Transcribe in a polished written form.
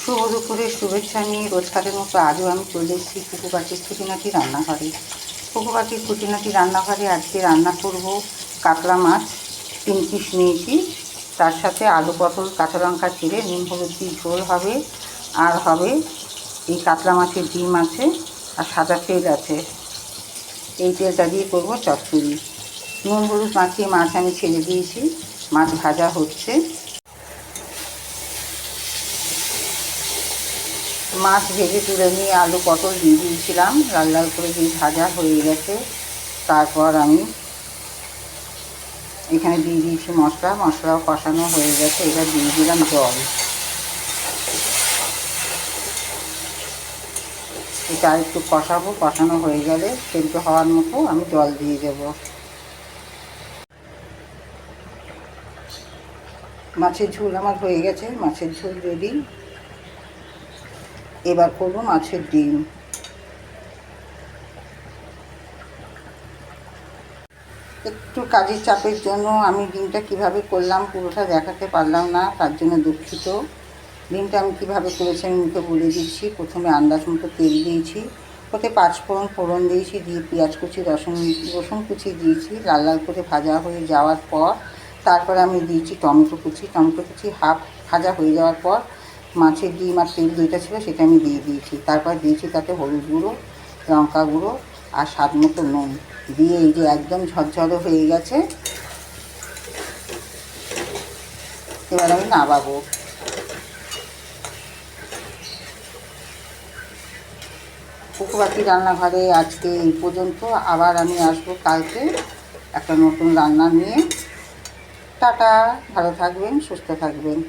শুভ দুপুরের শুভেচ্ছা নিয়ে রোজকারের মতো আজও আমি চলে এসেছি কুকু পাখির খুঁটিনাটি রান্নাঘরে। কুকু পাখির খুঁটিনাটি রান্নাঘরে আজকে রান্না করব কাতলা মাছ 3 পিস নিয়েছি, তার সাথে আলু পটল কাঁচা লঙ্কা চিড়ে নুন হলুদ দিয়ে ঝোল হবে, আর হবে এই কাতলা মাছের ডিম আছে আর সাদা তেল আছে, এই তেলটা দিয়ে করব চচ্চড়ি। নুন হলুদ মাখিয়ে মাছ আমি ছেড়ে দিয়েছি, মাছ ভাজা হচ্ছে। মাছ ভেজে তুলে নিয়ে আলু পটল দিয়ে দিয়েছিলাম, লাল লাল করে দিয়ে ভাজা হয়ে গেছে। তারপর আমি এখানে দিয়ে দিয়েছি মশলাও কষানো হয়ে গেছে। এবার দিয়ে দিলাম জল। এটা একটু কষাবো, কষানো হয়ে গেলে সেদ্ধ হওয়ার মতো আমি জল দিয়ে দেব। মাছের ঝোল আমার হয়ে গেছে, মাছের ঝোল রেডি। এবার করবো মাছের ডিম। একটু কাজের চাপের জন্য আমি ডিমটা কিভাবে করলাম পুরোটা দেখাতে পারলাম না, তার জন্য দুঃখিত। ডিমটা আমি কীভাবে করেছি আমি মুখে বলে দিচ্ছি। প্রথমে আন্দাজ মতো তেল দিয়েছি, ওতে 5 ফোড়ন দিয়েছি, দিয়ে পেঁয়াজ কুচি রসুন কুচি দিয়েছি। লাল লাল করে ভাজা হয়ে যাওয়ার পর তারপরে আমি দিয়েছি টমেটো কুচি হাফ ভাজা হয়ে যাওয়ার পর মাছের ডিম আর তেল যেটা ছিল সেটা আমি দিয়ে দিয়েছি। তারপর দিয়েছি তাতে হলুদ গুঁড়ো, লঙ্কা গুঁড়ো আর স্বাদ মতো নুন দিয়ে এই যে একদম ঝরঝরে হয়ে গেছে। এবার আমি নামাবো। কুকু পাখি রান্নাঘরে আজকে এই পর্যন্ত। আবার আমি আসবো কালকে একটা নতুন রান্না নিয়ে। টাটা, ভালো থাকবেন, সুস্থ থাকবেন।